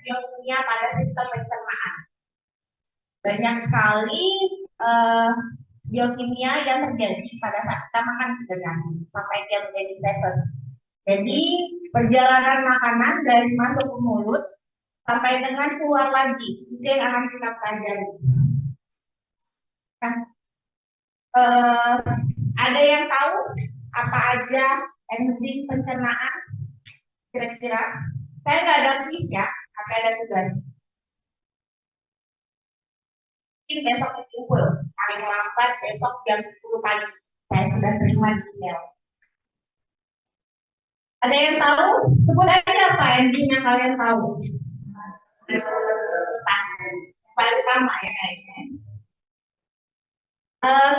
biokimia pada sistem pencernaan. Banyak sekali biokimia yang terjadi pada saat kita makan sebenarnya sampai dia menjadi feses. Jadi perjalanan makanan dari masuk ke mulut sampai dengan keluar lagi itu yang akan kita pelajari. Ada yang tahu apa aja enzim pencernaan? Kira-kira? Saya nggak ada kuis ya, tapi ada tugas. Mungkin besok dikumpul, paling lambat besok jam 10 pagi. Saya sudah terima di email. Ada yang tahu? Sebut aja apa enzim yang kalian tahu. Paling utama ya kayaknya.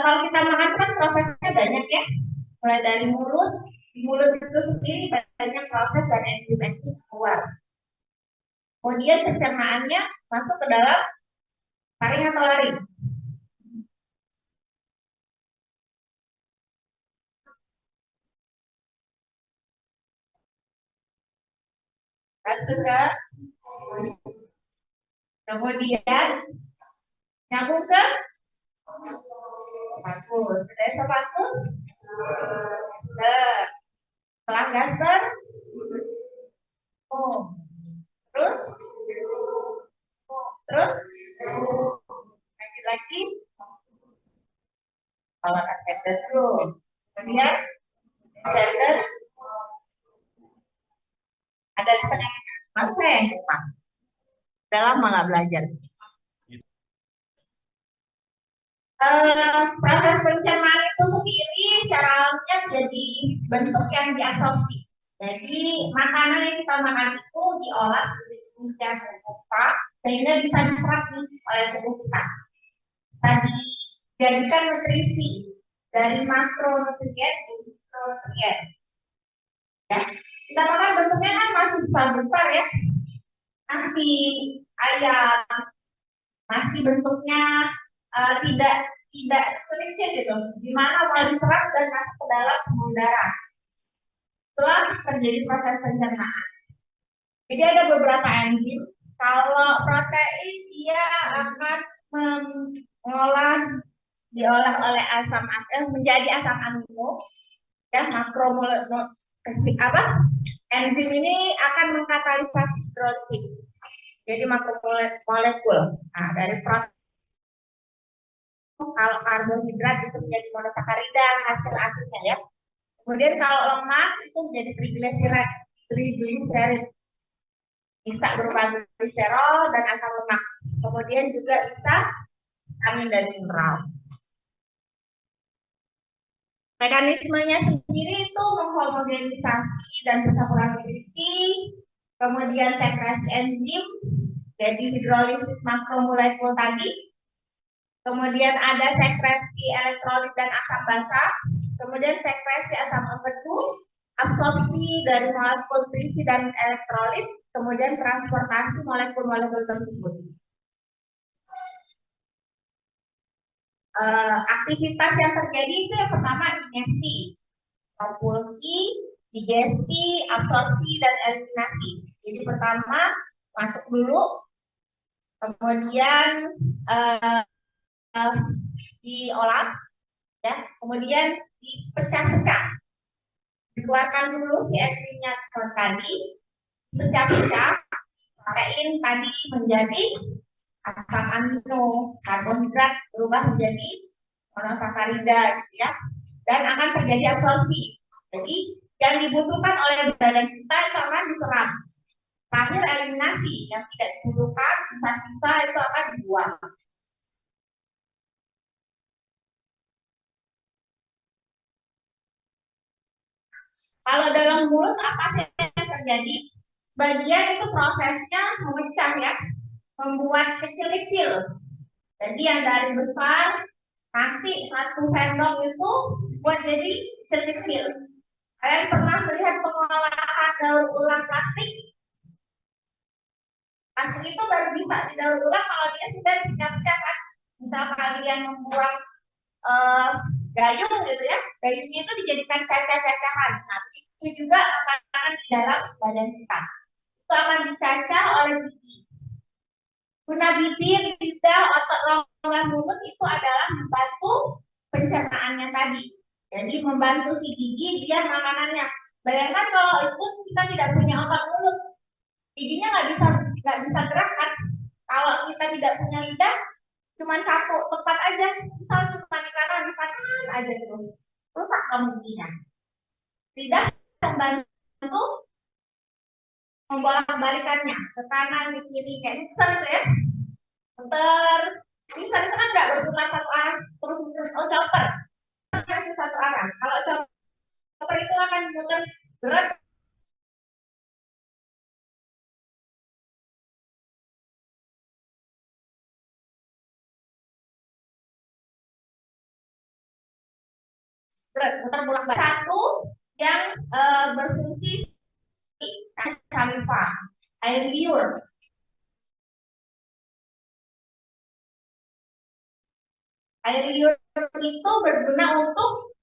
Kalau kita makan kan prosesnya banyak ya, mulai dari mulut. Di mulut itu sendiri banyak proses dan enzim keluar. Kemudian pencernaannya masuk ke dalam taring atau laring. Masuk ke, kemudian nyambung ke bagus. Sudah bagus. Setelah gaster, terus lagi bawakan sender dulu. Kemudian sender ada di tengah. Maksud saya yang depan. Dalam malah belajar. Proses pencernaan itu sendiri secara alamiah jadi bentuk yang diabsorpsi. Jadi makanan yang kita makan itu diolah sedemikian rupa sehingga bisa diserap oleh tubuh kita. Tadi jadikan nutrisi dari makronutrien ke mikronutrien. Ya, kita makan bentuknya kan masih besar-besar ya, nasi ayam, masih bentuknya tidak kecil gitu, di mana mau diserap dan masuk ke dalam pembuluh darah. Setelah terjadi proses pencernaan. Jadi ada beberapa enzim. Kalau protein dia akan diolah oleh asam menjadi asam amino. Ya, enzim ini akan mengkatalisasi hidrolisis. Jadi makromolekul. Nah, dari protein kalau karbohidrat itu menjadi monosakarida hasil akhirnya ya. Kemudian kalau lemak itu menjadi trigliserid. Bisa berupa gliserol dan asam lemak. Kemudian juga bisa vitamin dan mineral. Mekanismenya sendiri itu menghomogenisasi dan pencampuran nutrisi, kemudian sekresi enzim, jadi hidrolisis makromolekul tadi, kemudian ada sekresi elektrolit dan asam basa, kemudian sekresi asam empedu, absorpsi dari molekul nutrisi dan elektrolit, kemudian transportasi molekul-molekul tersebut. Aktivitas yang terjadi itu yang pertama ingesti, propulsi, digesti, absorpsi, dan eliminasi. Jadi pertama masuk dulu, kemudian diolah, ya, kemudian dipecah-pecah, dikeluarkan dulu si enzimnya tadi, pecah-pecah, protein tadi menjadi asam amino, karbohidrat berubah menjadi monosakarida, gitu ya, dan akan terjadi absorpsi. Jadi yang dibutuhkan oleh badan kita itu akan diserap. Terakhir eliminasi, yang tidak dibutuhkan, sisa-sisa itu akan dibuang. Kalau dalam mulut apa sih yang terjadi? Sebagian itu prosesnya memecah ya, membuat kecil-kecil. Jadi yang dari besar, nasi 1 sendok itu buat jadi kecil-kecil. Kalian pernah melihat pengolahan daur ulang plastik? Plastik itu baru bisa didaur ulang kalau dia sudah dipecah-pecah kan. Misal kalian membuang gayung gitu ya, gayungnya itu dijadikan cacah-cacahan. Nah, itu juga akan di dalam badan kita. Itu akan dicacah oleh gigi. Guna bibir, lidah, otot rongga mulut itu adalah membantu pencernaannya tadi. Jadi membantu si gigi biar makanannya. Bayangkan kalau itu kita tidak punya otot mulut, giginya nggak bisa gerak kan. Kalau kita tidak punya lidah, cuma satu tempat aja, misal cuma di kanan, di kanan aja terus, rusak kamu giginya. Lidah membantu membolak balikannya ke kanan ke kiri kayak misal itu ya, muter. Misal itu kan nggak berputar satu arah terus terus. Oh chopper masih satu arah. Kalau chopper itu akan muter seret. Muter bolak balik. Satu yang berfungsi saliva, air liur. Air liur itu berguna untuk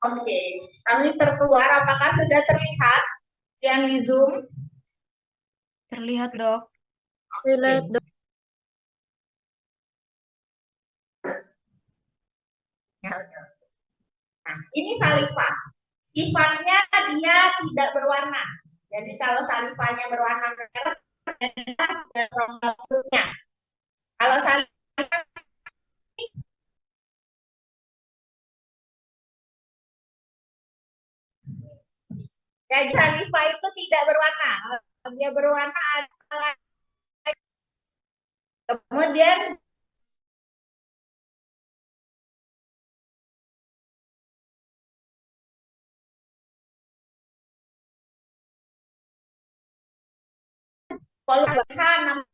oke, kami terkeluar. Apakah sudah terlihat yang di Zoom? Terlihat, Dok. Terlihat, Oke. Dok. Nah, ini saliva. Sifatnya dia tidak berwarna. Jadi kalau salivanya berwarna merah, kalau saliva jadi saliva itu tidak berwarna. Dia berwarna adalah kemudian polutan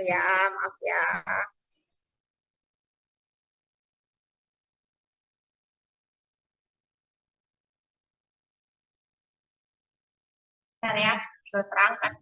ya, maaf ya. Bentar ya, sudah terangkat.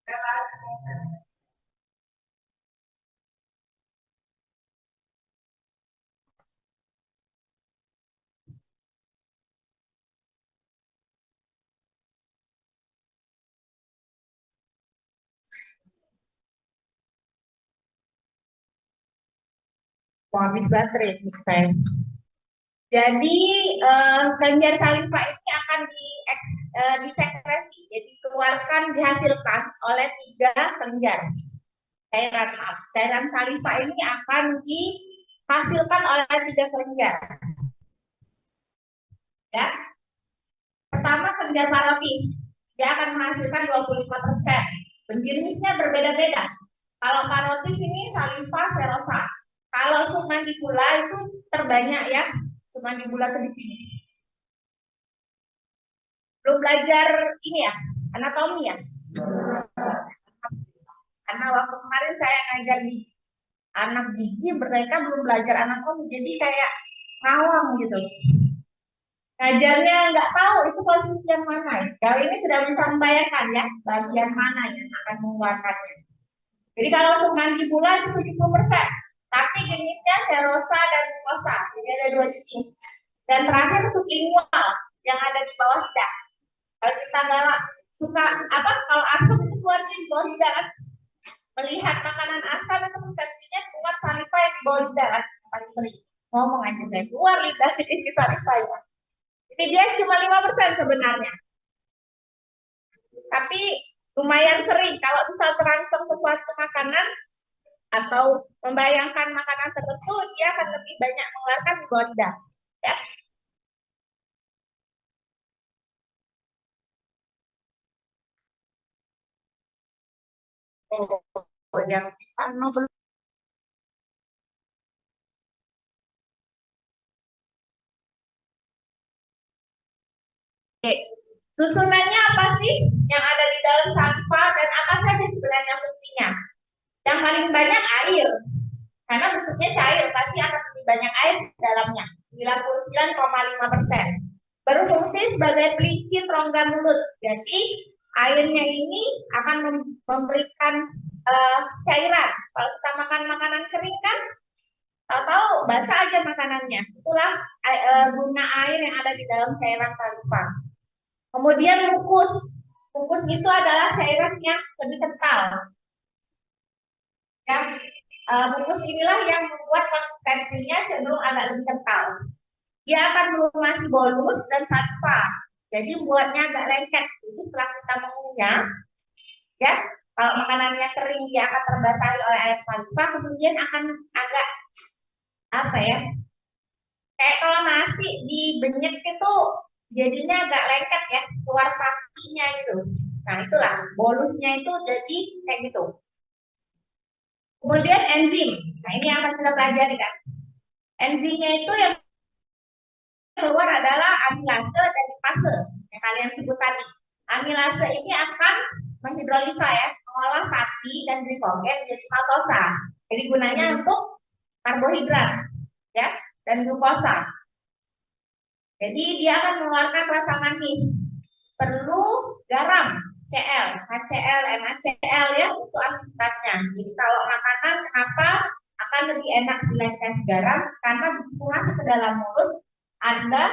Mau habis baterai saya. Jadi kelenjar saliva ini akan disekresi, jadi dikeluarkan, dihasilkan oleh 3 kelenjar. Cairan saliva ini akan dihasilkan oleh 3 kelenjar. Ya. Pertama kelenjar parotis, dia akan menghasilkan 25%. Jenisnya berbeda-beda. Kalau parotis ini saliva serosa. Kalau submandibula itu terbanyak ya, submandibula itu di sini. Belum belajar ini ya, anatomi ya. Karena waktu kemarin saya ngajar di anak gigi, mereka belum belajar anatomi, jadi kayak ngawang gitu. Ngajarnya nggak tahu itu posisi yang mana. Kali ini sudah bisa membayangkan ya, bagian mana yang akan mengeluarkannya. Jadi kalau submandibula itu 70%, tapi jenisnya serosa dan mucosa. Jadi ada 2 jenis. Dan terakhir sublingual yang ada di bawah lidah. Kalau kita galak suka apa? Kalau asam itu keluarnya di bawah lidah kan? Melihat makanan asam itu persepsinya keluar saliva yang di bawah lidah kan? Paling sering ngomong aja saya keluar lidah di saliva ya. Jadi dia cuma 5% sebenarnya. Tapi lumayan sering kalau misal terangsang sesuatu makanan atau membayangkan makanan tertentu, dia akan lebih banyak mengeluarkan di bawah lidah. Ya. Oh, yang sana belum. Oke. Susunannya apa sih yang ada di dalam saliva dan apa saja sebenarnya fungsinya? Yang paling banyak air, karena bentuknya cair, pasti akan lebih banyak air di dalamnya, 99,5%. Berfungsi sebagai pelicin rongga mulut. Jadi airnya ini akan memberikan cairan. Kalau kita makan makanan kering kan, tahu-tahu basah aja makanannya. Itulah guna air yang ada di dalam cairan saliva. Kemudian mukus. Mukus itu adalah cairan yang lebih kental. Ya, mukus inilah yang membuat konsistensinya cenderung agak lebih kental. Dia akan melumasi bolus dan saliva. Jadi buatnya agak lengket. Jadi setelah kita mengunyah, ya, kalau makanannya kering dia akan terbasahi oleh air saliva, kemudian akan agak apa ya? Kayak kalau nasi dibenyek itu jadinya agak lengket ya, keluar pakinya gitu. Nah itulah bolusnya itu jadi kayak gitu. Kemudian enzim. Nah ini yang akan kita pelajari kan. Enzimnya itu yang keluar adalah amilase dan lipase yang kalian sebut tadi. Amilase ini akan menghidrolisa ya, mengolah fatty dan glikogen menjadi maltosa. Jadi gunanya untuk karbohidrat ya dan glukosa. Jadi dia akan mengeluarkan rasa manis. Perlu garam, Cl, HCl, NaCl ya untuk aktivitasnya. Jadi kalau makanan kenapa akan lebih enak bila dikasih garam? Karena begitu masuk ke dalam mulut ada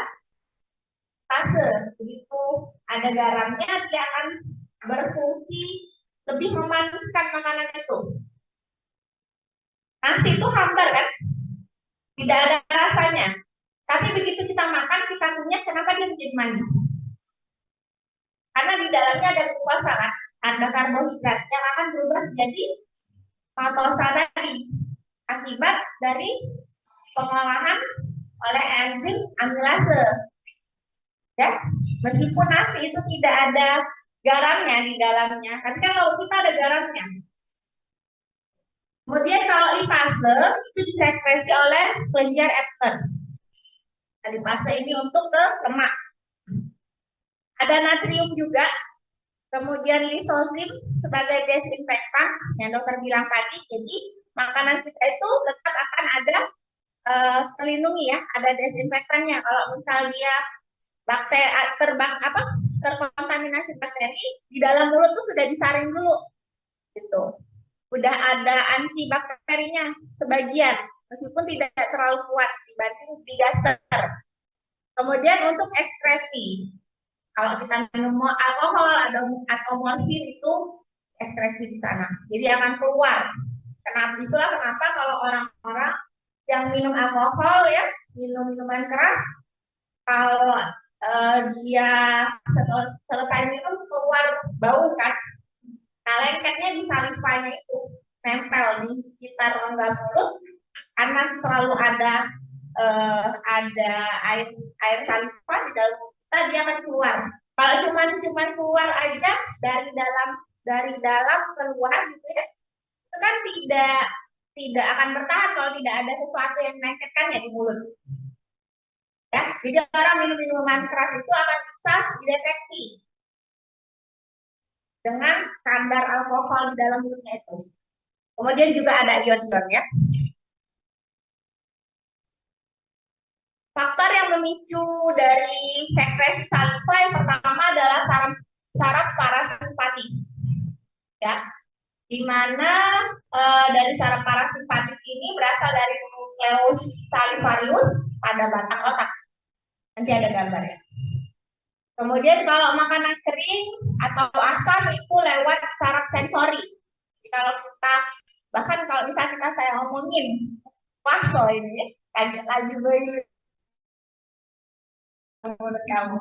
fase. Begitu ada garamnya dia akan berfungsi lebih memaniskan makanan itu. Nasi itu hambar kan? Tidak ada rasanya. Tapi begitu kita makan, kita kunyah, kenapa dia menjadi manis? Karena di dalamnya ada glukosa kan, ada karbohidrat yang akan berubah menjadi maltosa tadi akibat dari pengolahan oleh enzim amilase. Ya, meskipun nasi itu tidak ada garamnya di dalamnya, tapi kan kalau kita ada garamnya. Kemudian kalau lipase itu disekresi oleh kelenjar Epstein. Lipase ini untuk ke lemak. Ada natrium juga, kemudian lisozim sebagai desinfektan yang dokter bilang tadi. Jadi makanan kita itu tetap akan ada terlindungi ya, ada desinfektannya. Kalau misal dia bakteri terkontaminasi bakteri di dalam mulut tuh sudah disaring dulu gitu. Udah ada antibakterinya sebagian, meskipun tidak terlalu kuat dibanding digaster. Kemudian untuk ekskresi, kalau kita minum alkohol atau morfin itu ekskresi di sana, jadi akan keluar. Itulah kenapa kalau orang-orang yang minum alkohol ya, minum minuman keras, kalau dia selesai minum keluar bau kan, nah lengketnya di salivanya itu nempel di sekitar rongga mulut karena selalu ada air saliva di dalam mulut kita, dia akan keluar. Kalau cuman keluar aja dari dalam keluar gitu ya, itu kan tidak akan bertahan kalau tidak ada sesuatu yang menyakitkannya di mulut. Ya, jadi orang minum minuman keras itu akan bisa dideteksi dengan kadar alkohol di dalam mulutnya itu. Kemudian juga ada ion-ion ya. Faktor yang memicu dari sekresi saliva yang pertama adalah saraf parasimpatis. Ya, di mana dari saraf parasimpatis ini berasal dari nukleus salivarius pada batang otak. Nanti ada gambarnya. Kemudian kalau makanan kering atau asam itu lewat saraf sensori. Jadi kalau kita, bahkan kalau misalnya saya omongin, wah so ini laju bayi menurut kamu.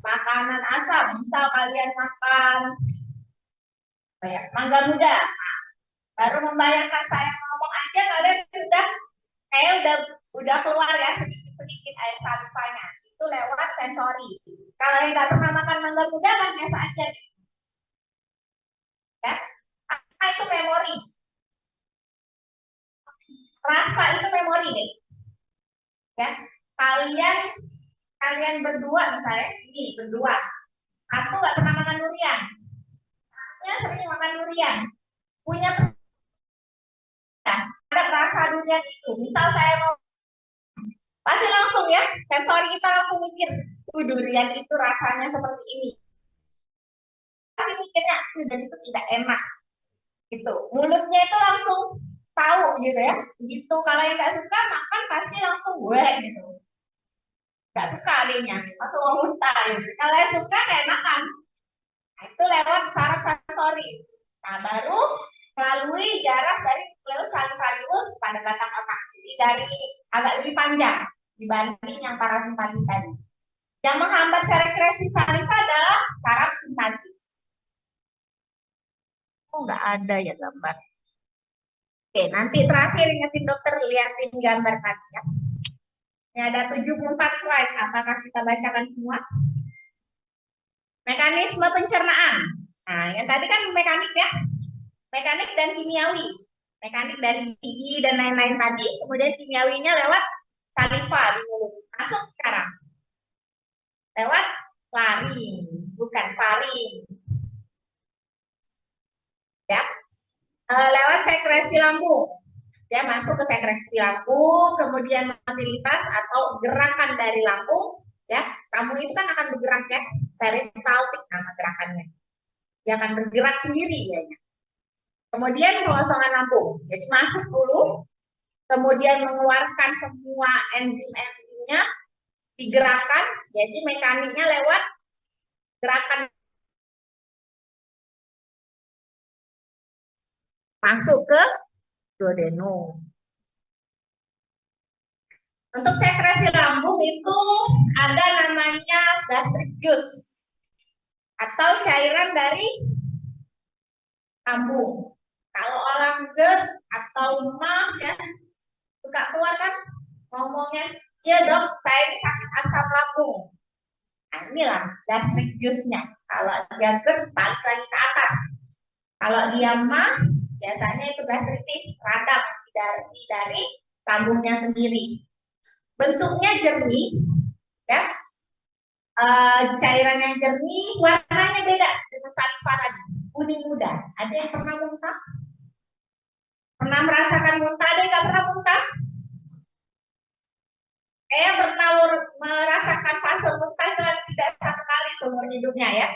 Makanan asam, misal kalian makan mangga muda, baru membayangkan saya ngomong aja kalian udah keluar ya sedikit air salivanya, itu lewat sensori. Kalau yang nggak pernah makan mangga muda kan biasa aja, ya. Apa itu memori? Rasa itu memori deh, ya. Kalian berdua misalnya, ini berdua, satu nggak pernah makan durian, sering makan durian, punya ada rasa durian itu. Misal saya mau, pasti langsung ya, sensori kita langsung mikir, durian itu rasanya seperti ini. Pasti mikirnya, dan itu tidak enak. Gitu. Mulutnya itu langsung tahu gitu ya. Gitu. Kalau yang nggak suka makan pasti langsung gue gitu. Nggak suka adanya, langsung mau muntah. Gitu. Kalau yang suka kayak makan. Nah, itu lewat saraf sensori. Nah, baru melalui jarak dari nukleus salivarius pada batang otak. Jadi dari agak lebih panjang dibanding yang parasimpatis tadi. Yang menghambat sekresi saliva adalah saraf simpatis. Oh, nggak ada ya gambar. Oke, nanti terakhir ingetin dokter liatin gambar tadi ya. Ini ada 74 slide. Apakah kita bacakan semua? Mekanisme pencernaan. Nah, yang tadi kan mekanik ya. Mekanik dan kimiawi. Mekanik dari gigi dan lain-lain tadi. Kemudian kimiawinya lewat saliva di mulut. Masuk sekarang. Lewat laring, bukan faring. Ya. Lewat sekresi lambung. Dia masuk ke sekresi lambung, kemudian motilitas atau gerakan dari lambung. Ya, lambung itu kan akan bergerak ya, peristaltik nama gerakannya. Dia akan bergerak sendiri ya. Kemudian pengosongan lambung, jadi masuk dulu, kemudian mengeluarkan semua enzim-enzimnya, digerakkan, jadi mekaniknya lewat gerakan masuk ke duodenum. Untuk sekresi lambung itu ada namanya gastric juice atau cairan dari lambung. Kalau orang GERD atau mah ya suka keluar kan ngomongnya, ya dok saya ini sakit asam lambung. Nah inilah gastric juice-nya. Kalau dia GERD balik lagi ke atas. Kalau dia mah biasanya itu gastritis radang dari lambungnya sendiri. Bentuknya jernih, ya. Cairan yang jernih, warnanya beda dengan saliva tadi, kuning muda. Ada yang pernah muntah? Pernah merasakan muntah? Ada yang nggak pernah muntah? Saya pernah merasakan fase muntah itu tidak satu kali seumur hidupnya ya.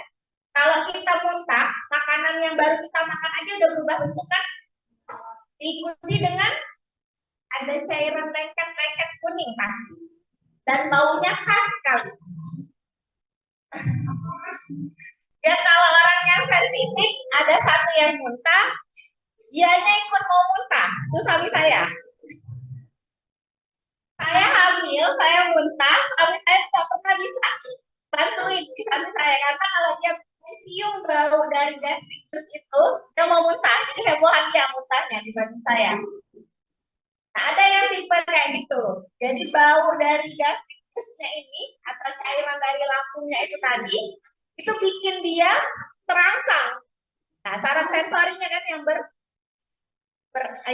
Kalau kita muntah, makanan yang baru kita makan aja udah berubah bentuk kan? Diikuti dengan ada cairan lengket-lengket kuning pasti. Dan baunya khas sekali. Ya kalau orang yang sensitif, ada satu yang muntah, dianya ikut mau muntah. Itu suami saya. Saya hamil, saya muntah, suami saya tidak pernah bisa bantuin di suami saya. Karena kalau dia mencium bau dari gastrikus itu, dia mau muntah. Jadi hebohan dia muntahnya dibanding saya. Nah, ada yang tipe kayak gitu. Jadi bau dari gastrikusnya ini, atau cairan dari lambungnya itu tadi, itu bikin dia terangsang. Nah, saraf sensorinya kan yang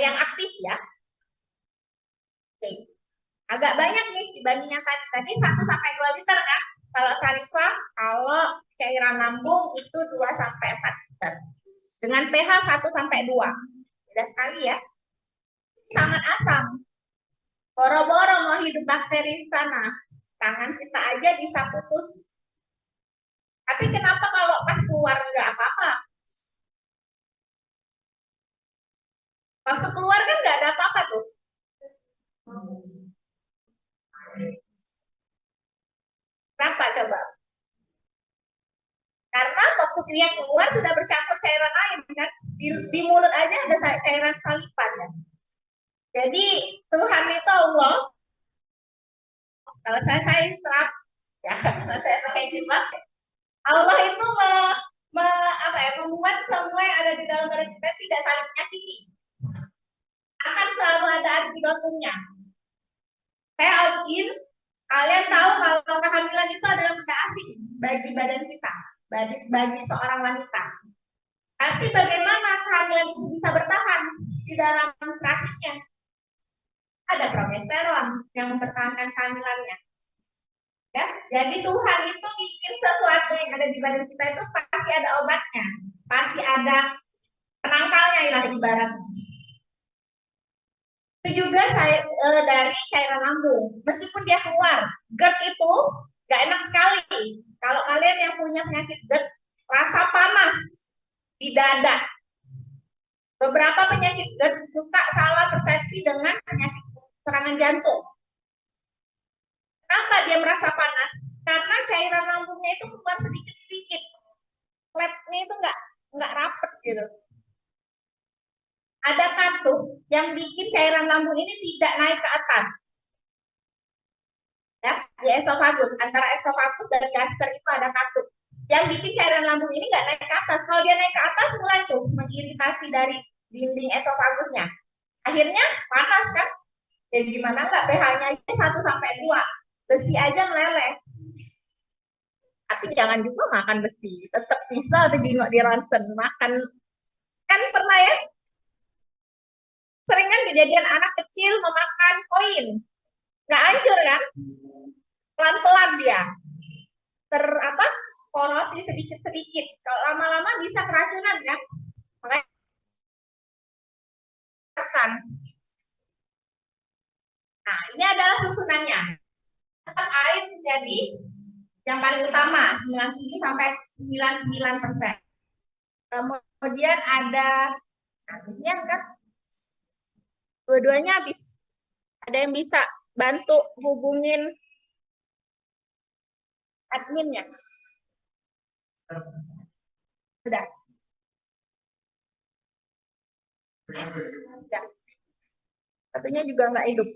yang aktif ya. Oke. Agak banyak nih dibanding yang tadi. Tadi 1 sampai 2 liter kan. Kalau saliva, kalau cairan lambung itu 2 sampai 4 liter. Dengan pH 1 sampai 2. Beda sekali ya. Sangat asam. Boro-boro mau hidup bakteri di sana. Tangan kita aja bisa putus. Tapi kenapa kalau pas keluar nggak apa-apa? Waktu keluar kan nggak ada apa-apa tuh. Kenapa coba? Karena waktu dia keluar sudah bercampur cairan lain kan. Di mulut aja ada cairan salivan ya. Jadi Tuhan itu Allah. Kalau saya serap ya, kalau saya pakai jilbab, Allah itu membuat semua yang ada di dalam badan kita tidak saling menyakiti. Akan selalu ada antidotumnya. Saya Aujin, kalian tahu kalau kehamilan itu adalah benda asing bagi badan kita, bagi seorang wanita. Tapi bagaimana kehamilan itu bisa bertahan di dalam rahimnya? Ada progesteron yang mempertahankan kehamilannya. Ya, jadi Tuhan itu bikin sesuatu yang ada di badan kita itu pasti ada obatnya, pasti ada penangkalnya lah ibarat. Itu juga dari cairan lambung, meskipun dia keluar, GERD itu gak enak sekali. Kalau kalian yang punya penyakit GERD, rasa panas di dada. Beberapa penyakit GERD suka salah persepsi dengan penyakit serangan jantung. Kenapa dia merasa panas? Karena cairan lambungnya itu keluar sedikit-sedikit. Flatnya itu nggak rapet gitu. Ada katup yang bikin cairan lambung ini tidak naik ke atas. Ya, di esofagus, antara esofagus dan gaster itu ada katup. Yang bikin cairan lambung ini nggak naik ke atas. Kalau dia naik ke atas, mulai tuh mengiritasi dari dinding esofagusnya. Akhirnya panas kan? Ya gimana nggak pH-nya itu 1 sampai 2. Besi aja meleleh. Tapi jangan juga makan besi. Tetap bisa atau jengok di ronsen. Makan, kan pernah ya? Sering kan kejadian anak kecil memakan koin. Nggak hancur kan? Pelan-pelan dia. Apa? Korosi sedikit-sedikit. Kalau lama-lama bisa keracunan ya. Makanya kan. Nah, ini adalah susunannya. Tetap air menjadi yang paling utama, 97 sampai 99%. Kemudian ada habisnya kan dua-duanya habis. Ada yang bisa bantu hubungin adminnya. Sudah. Sudah. Satunya juga nggak hidup.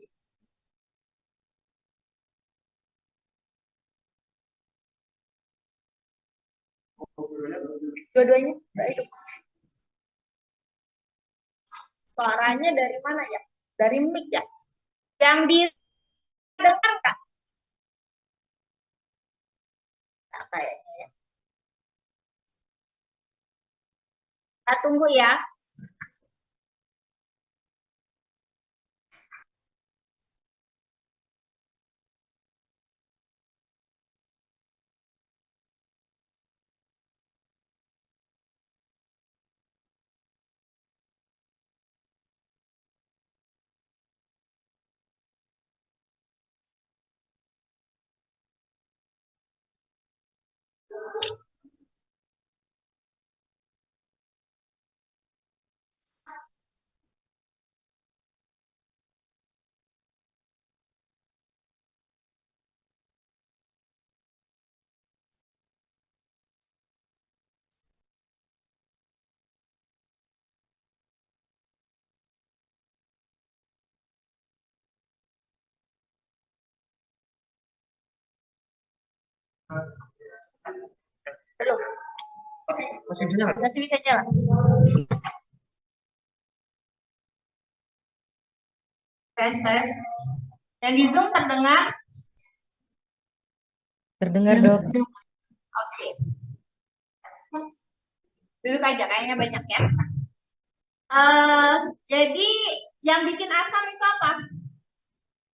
Dua-duanya nggak hidup. Suaranya dari mana ya? Dari mic ya? Yang di depan nggak? Nggak kayaknya ya. Kita tunggu ya. Belum. Masih bisa nyala. Tes, tes. Yang di Zoom terdengar? Terdengar, Dok. Oke. Duduk aja, kayaknya banyak ya. Jadi yang bikin asam itu apa?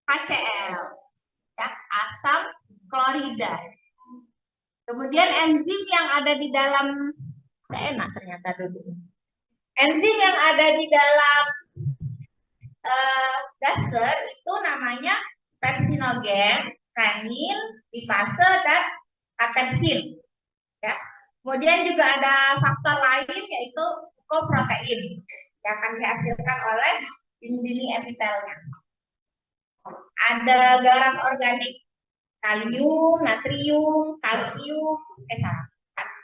HCl, ya, asam klorida. Kemudian enzim yang ada di dalam, enak ternyata dulu. Enzim yang ada di dalam daster itu namanya pepsinogen, renin, lipase, dan katepsin. Ya. Kemudian juga ada faktor lain yaitu koprotein yang akan dihasilkan oleh dinding epitelnya. Ada garam organik, kalium, natrium, kalsium,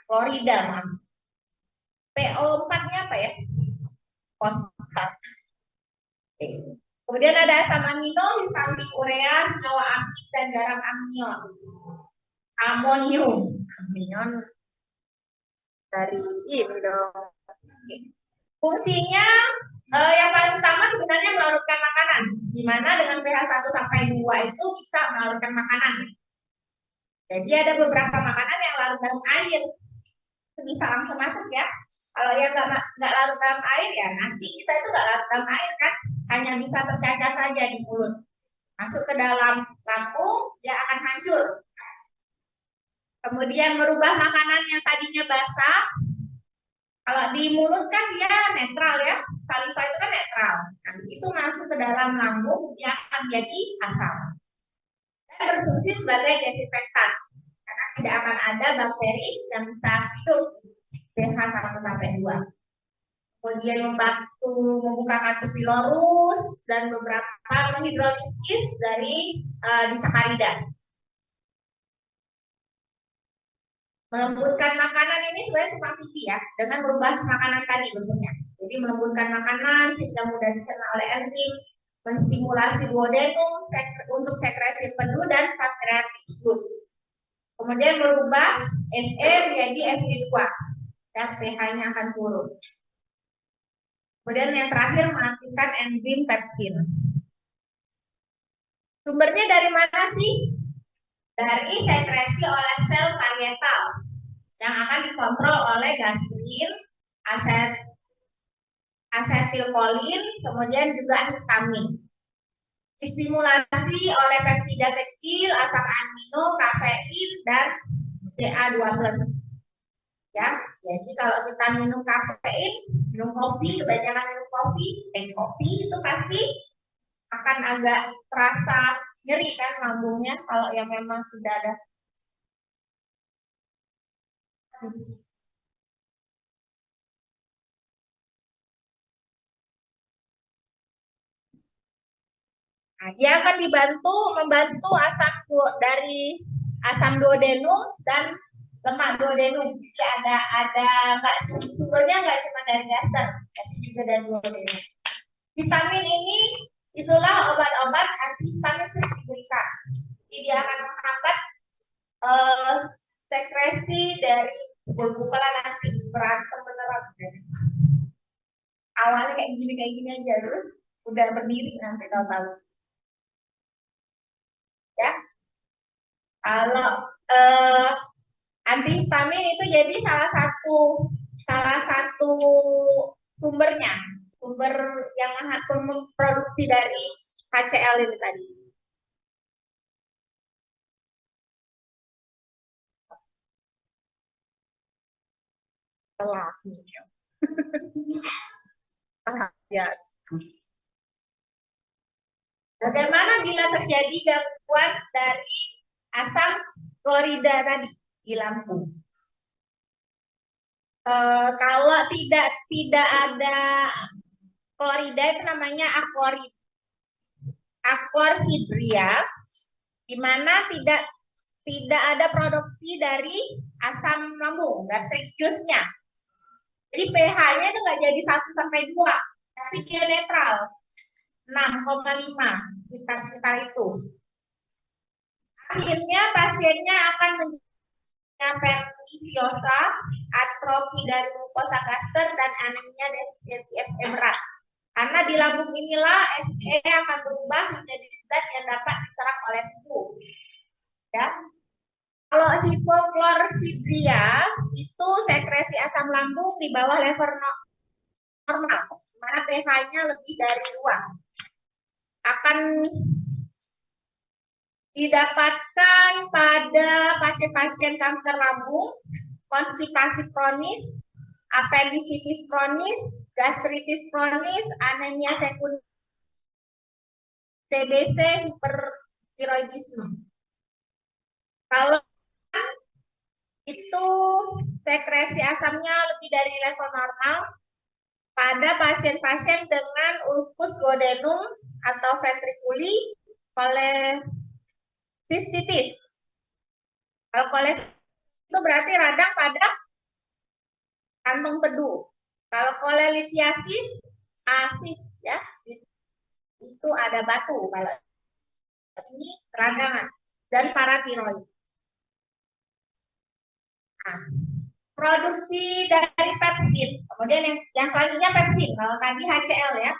klorida. PO4-nya apa ya? Fosfat. Kemudian ada asam amino, histamin urea, senyawa aktif, dan garam anion. Amonium. Anion dari ini dong. Fungsinya yang paling utama sebenarnya melarutkan makanan. Di mana dengan pH 1 sampai 2 itu bisa melarutkan makanan. Jadi ada beberapa makanan yang larut dalam air. Itu bisa langsung masuk ya. Kalau yang nggak larut dalam air ya nasi kita itu nggak larut dalam air kan. Hanya bisa tercacah saja di mulut. Masuk ke dalam lambung, dia akan hancur. Kemudian merubah makanan yang tadinya basah. Kalau di mulut kan dia netral ya, saliva itu kan netral. Nanti itu masuk ke dalam lambung, dia akan jadi asam. Dan berfungsi sebagai desinfektan, karena tidak akan ada bakteri yang bisa hidup pH 1 sampai 2. Kemudian membantu membuka kantung pilorus dan beberapa menghidrolisis dari disakarida. Melembutkan makanan ini sebenarnya cuma tinggi ya, dengan merubah makanan tadi bentuknya. Jadi melembutkan makanan sehingga mudah dicerna oleh enzim, menstimulasi duodenum untuk sekresi empedu dan pankreatikus. Kemudian merubah Fe menjadi Fe2, ya pH-nya akan turun. Kemudian yang terakhir mengaktifkan enzim pepsin. Sumbernya dari mana sih? Dari sekresi oleh sel parietal yang akan dikontrol oleh gastrin, asetilkolin, kemudian juga histamin. Distimulasi oleh peptida kecil, asam amino, kafein, dan CA2+. Ya, jadi kalau kita minum kafein, minum kopi, kebanyakan minum kopi itu pasti akan agak terasa nyeri kan lambungnya kalau yang memang sudah ada. Nah, dia akan membantu asam dari asam duodenum dan lemak duodenum. Jadi ada sumbernya nggak cuma dari gaster, tapi juga dari duodenum. Vitamin ini itulah obat-obat antihistamin yang diberikan. Jadi dia akan menghambat sekresi dari bulan nanti berantem beneran. Awalnya kayak gini aja, terus udah berdiri nanti tahu-tahu. Ya, kalau antihistamin itu jadi salah satu sumber yang memproduksi dari HCl ini tadi. Telah ya. Bagaimana bila terjadi gangguan dari asam klorida tadi di lambung? Kalau tidak ada klorida itu namanya aklorhidria, di mana tidak ada produksi dari asam lambung, gastric juice-nya. Jadi pH-nya itu nggak jadi 1 sampai 2, tapi dia netral. 6,5 sekitar itu. Akhirnya pasiennya akan menjadi pernisiosa, atrofi dari mukosa gaster, dan anemia defisiensi Fe berat. Karena di lambung inilah Fe akan berubah menjadi zat yang dapat diserap oleh tubuh. Ya. Kalau hipoklorhidria itu sekresi asam lambung di bawah level normal, mana pH-nya lebih dari 2. Akan didapatkan pada pasien-pasien kanker lambung, konstipasi kronis, appendicitis kronis, gastritis kronis, anemia sekunder, TBC, hipertiroidisme. Kalau itu sekresi asamnya lebih dari level normal pada pasien-pasien dengan ulcus duodenum atau ventriculi, kolesistitis. Kalau kolesistitis itu berarti radang pada kantung pedu. Kalau kolelithiasis, asis ya, itu ada batu. Kalau ini radangan dan paratiroid. Nah, produksi dari pepsin. Kemudian yang selanjutnya pepsin. Kalau tadi HCl ya.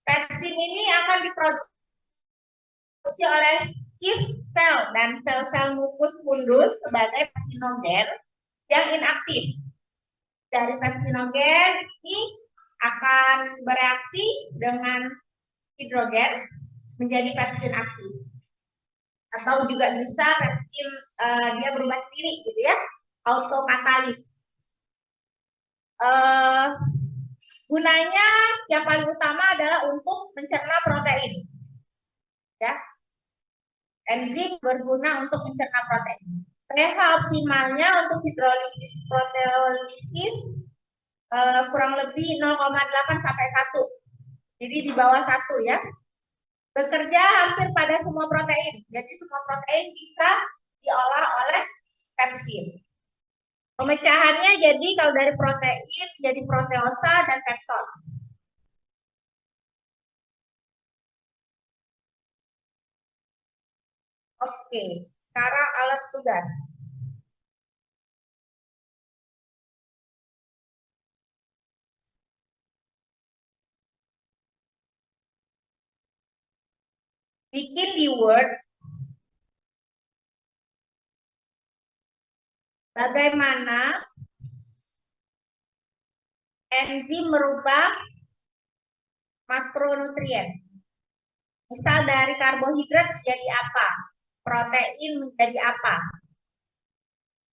Pepsin ini akan diproduksi oleh chief cell dan sel-sel mukus fundus sebagai pepsinogen yang inaktif. Dari pepsinogen ini akan bereaksi dengan hidrogen menjadi pepsin aktif. Atau juga bisa pepsin dia berubah sendiri gitu ya, autokatalis. Gunanya yang paling utama adalah untuk mencerna protein. Ya. Enzim berguna untuk mencerna protein. pH optimalnya untuk hidrolisis proteolisis kurang lebih 0,8 sampai 1. Jadi di bawah 1 ya. Bekerja hampir pada semua protein. Jadi semua protein bisa diolah oleh pepsin. Pemecahannya jadi kalau dari protein jadi proteosa dan pepton. Oke, sekarang alas tugas. Bikin di Word bagaimana enzim merubah makronutrien. Misal dari karbohidrat menjadi apa? Protein menjadi apa?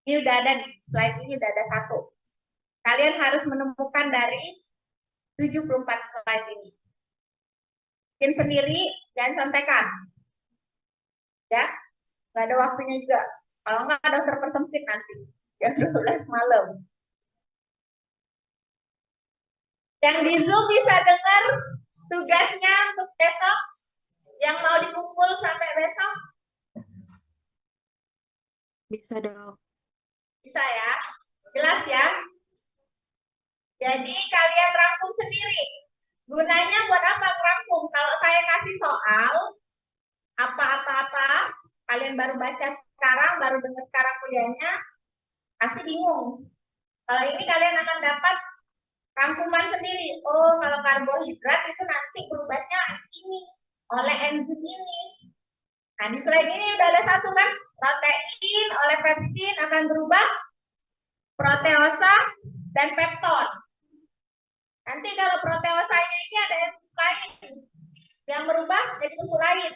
Ini udah ada, slide ini udah ada 1. Kalian harus menemukan dari 74 slide ini. Bikin sendiri, jangan contekan. Ya, nggak ada waktunya juga. Kalau nggak ada terpersempit nanti. Jam 12 malam. Yang di Zoom bisa dengar tugasnya untuk besok? Yang mau dikumpul sampai besok? Bisa dong. Bisa ya? Jelas ya? Jadi kalian rangkum sendiri. Gunanya buat apa rangkum? Kalau saya kasih soal, apa-apa, kalian baru baca sekarang, baru dengar sekarang kuliahnya, pasti bingung. Kalau ini kalian akan dapat rangkuman sendiri. Oh, kalau karbohidrat itu nanti berubahnya ini oleh enzim ini. Nah, di slide ini udah ada 1 kan? Protein oleh pepsin akan berubah proteosa dan pepton. Nanti kalau proteosanya ini ada enzim lain yang berubah jadi bentuk lain.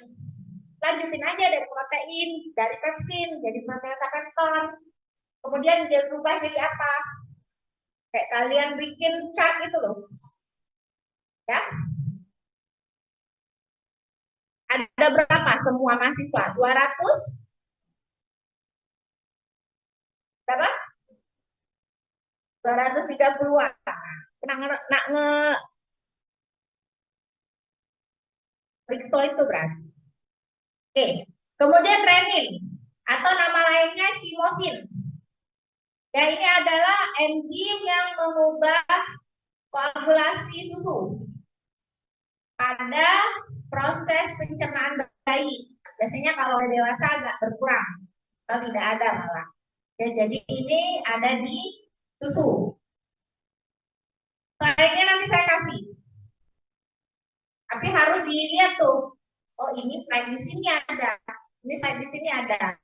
Lanjutin aja dari protein, dari pepsin, jadi proteosa pepton. Kemudian dia berubah jadi apa? Kayak kalian bikin chart itu loh. Ya. Ada berapa semua mahasiswa? 200? Berapa? 230-an. Nak periksa itu berarti. Oke. Kemudian renin atau nama lainnya chimosin. Ya, ini adalah enzim yang mengubah koagulasi susu pada proses pencernaan bayi. Biasanya kalau dewasa agak berkurang atau tidak ada malah. Ya, jadi ini ada di susu. Slide-nya nanti saya kasih. Tapi harus dilihat tuh. Oh, ini slide di sini ada. Ini slide di sini ada.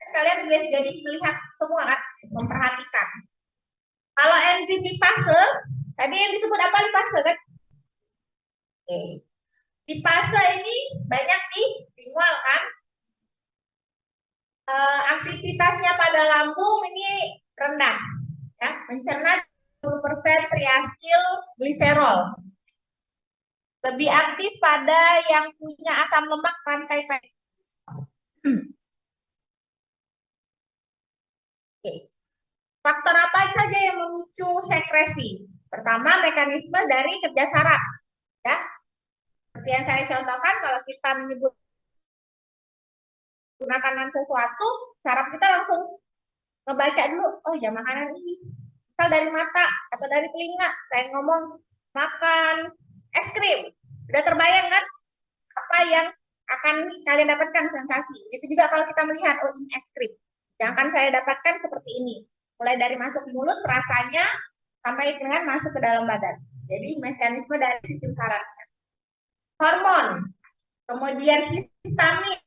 Kalian biasa jadi melihat semua kan, memperhatikan. Kalau enzim lipase, tadi yang disebut apa lipase kan? Oke. Lipase ini banyak di lingual kan? Aktivitasnya pada lambung ini rendah, ya, mencerna 10% triasil gliserol. Lebih aktif pada yang punya asam lemak rantai pendek. Oke. Faktor apa saja yang memicu sekresi? Pertama, mekanisme dari kerja saraf. Ya, seperti yang saya contohkan, kalau kita menyebut makanan sesuatu, saraf kita langsung ngebaca dulu, oh ya makanan ini. Misal dari mata atau dari telinga, saya ngomong makan es krim. Udah terbayang kan apa yang akan kalian dapatkan sensasi. Itu juga kalau kita melihat, oh ini es krim. Yang akan saya dapatkan seperti ini. Mulai dari masuk mulut, rasanya, sampai dengan masuk ke dalam badan. Jadi mekanisme dari sistem saraf. Hormon, kemudian histamin,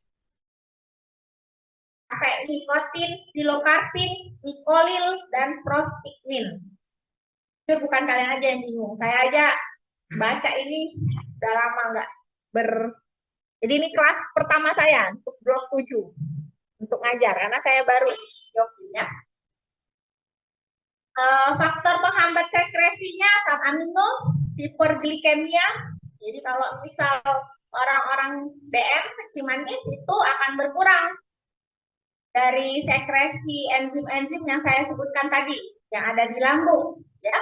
kayak nikotin, pilokarpin, nikolil, dan prostigmin. Itu bukan kalian aja yang bingung. Saya aja baca ini udah lama nggak ber... Jadi ini kelas pertama saya untuk blok 7 untuk ngajar karena saya baru ya. Faktor penghambat sekresinya asam amino, hiperglikemia. Jadi kalau misal orang-orang DM kecil manis itu akan berkurang dari sekresi enzim-enzim yang saya sebutkan tadi yang ada di lambung, ya.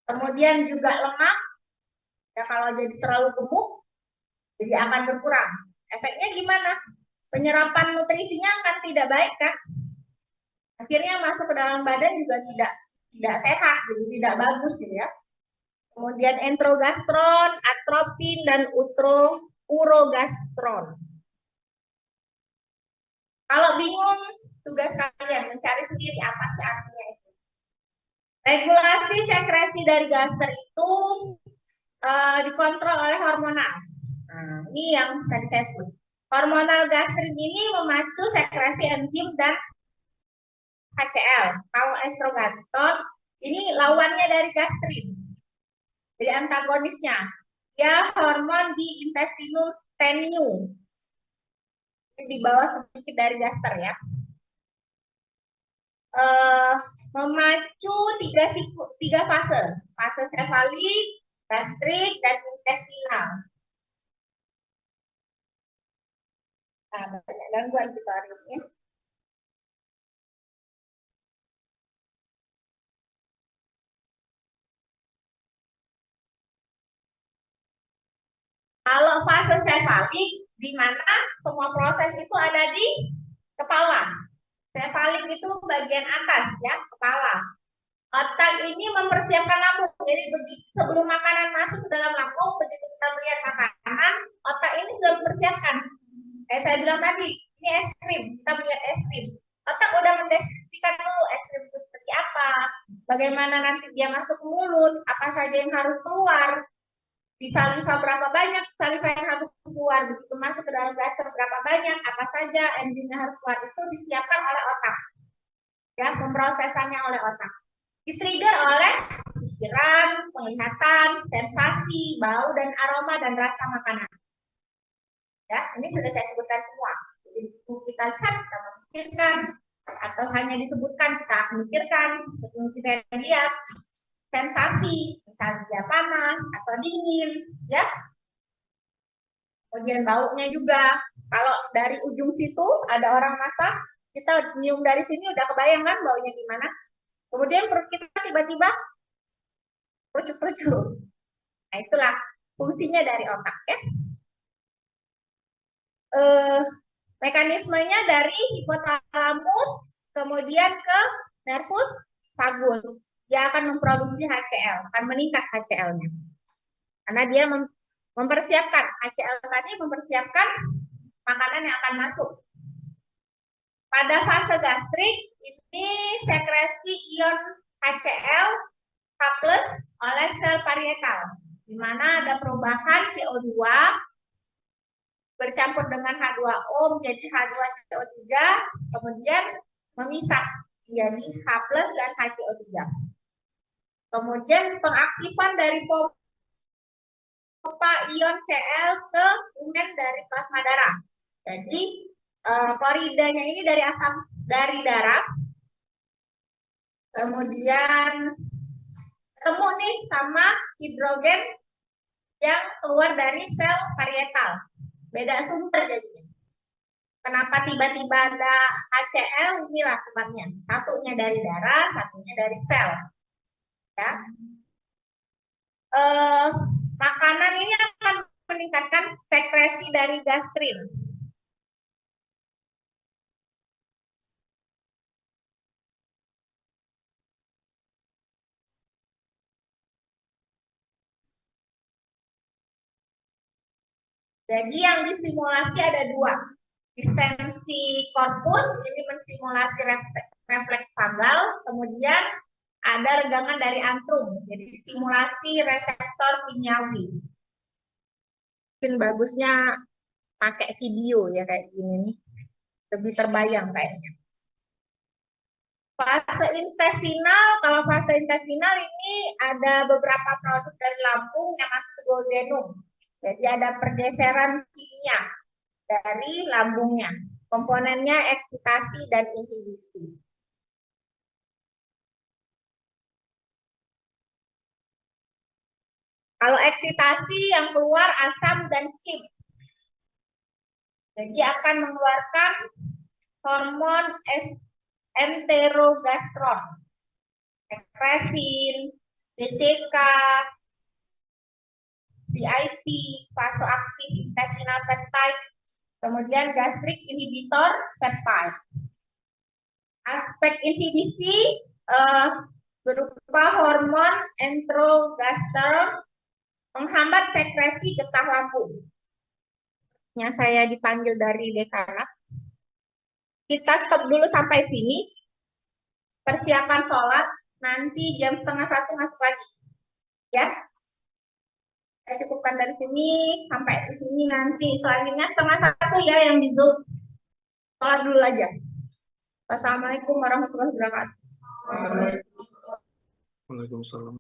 Kemudian juga lemak, ya kalau jadi terlalu gemuk, jadi akan berkurang. Efeknya gimana? Penyerapan nutrisinya akan tidak baik kan? Akhirnya masuk ke dalam badan juga tidak sehat, jadi tidak bagus gitu ya. Kemudian enterogastron, atropin, dan urogastron. Kalau bingung, tugas kalian mencari sendiri apa sih artinya itu. Regulasi sekresi dari gaster itu dikontrol oleh hormonal. Nah, ini yang tadi saya sebut. Hormonal gastrin ini memacu sekresi enzim dan HCl. Kalau estrogaston ini lawannya dari gastrin. Jadi antagonisnya. Dia hormon di intestinum tenue. Ini di bawah sedikit dari gaster ya. Memacu tiga fase. Fase sefalik, gastrik, dan intestinal. Nah, banyak gangguan kita hari ini. Kalau fase sefalik, di mana semua proses itu ada di kepala. Sefalik itu bagian atas ya, kepala. Otak ini mempersiapkan lambung. Jadi begitu sebelum makanan masuk ke dalam lambung, begitu kita melihat makanan, otak ini sudah mempersiapkan. Kayak saya bilang tadi, ini es krim, kita melihat es krim. Otak udah mendeskripsikan dulu es krim itu seperti apa, bagaimana nanti dia masuk ke mulut, apa saja yang harus keluar, di saliva berapa banyak saliva yang harus keluar, begitu masuk ke dalam gaster berapa banyak, apa saja enzimnya harus keluar, itu disiapkan oleh otak. Ya, pemrosesannya oleh otak. Di-trigger oleh pikiran, penglihatan, sensasi, bau dan aroma dan rasa makanan. Ya, ini sudah saya sebutkan semua. Jadi kita lihat, kita memikirkan, atau hanya disebutkan kita memikirkan, kita lihat sensasi, misalnya dia panas atau dingin, ya. Kemudian baunya juga. Kalau dari ujung situ ada orang masak, kita nyium dari sini udah kebayang kan baunya gimana. Kemudian perut kita tiba-tiba perucuk-perucuk. Nah, itulah fungsinya dari otak ya. Mekanismenya dari hipotalamus kemudian ke nervus vagus. Dia akan memproduksi HCl, akan meningkat HCl-nya. Karena dia mempersiapkan HCl tadi, mempersiapkan makanan yang akan masuk. pada fase gastrik ini sekresi ion HCl H+ oleh sel parietal, di mana ada perubahan CO2 bercampur dengan H2O menjadi H2CO3, kemudian memisah jadi H+ dan HCO3. Kemudian pengaktifan dari pompa ion Cl ke umen dari plasma darah. Jadi kloridanya ini dari darah, kemudian ketemu nih sama hidrogen yang keluar dari sel parietal. Beda sumber jadinya. Kenapa tiba-tiba ada HCl? Inilah sebabnya. Satunya dari darah, satunya dari sel. Ya. Makanan ini akan meningkatkan sekresi dari gastrin. Jadi yang disimulasi ada dua. Distensi korpus, ini menstimulasi refleks vagal, kemudian ada regangan dari antrum, jadi simulasi reseptor kimiawi. Mungkin bagusnya pakai video ya kayak gini nih, lebih terbayang kayaknya. Fase intestinal, kalau fase intestinal ini ada beberapa produk dari lambung yang masuk ke duodenum. Jadi ada pergeseran kimia dari lambungnya. Komponennya eksitasi dan inhibisi. Kalau eksitasi yang keluar asam dan CYP. Jadi akan mengeluarkan hormon enterogastron, sekresin, DCK, VIP, vasoaktif intestinal peptide, kemudian gastric inhibitor peptide. Aspek inhibisi berupa hormon enterogastron menghambat sekresi getah lambung. Yang saya dipanggil dari dekanat. Kita stop dulu sampai sini. Persiapan sholat, nanti jam 12:30 masuk lagi. Ya. Saya cukupkan dari sini sampai di sini, nanti selanjutnya 12:30 ya yang di Zoom. Sholat dulu aja. Wassalamualaikum warahmatullahi wabarakatuh. Waalaikumsalam.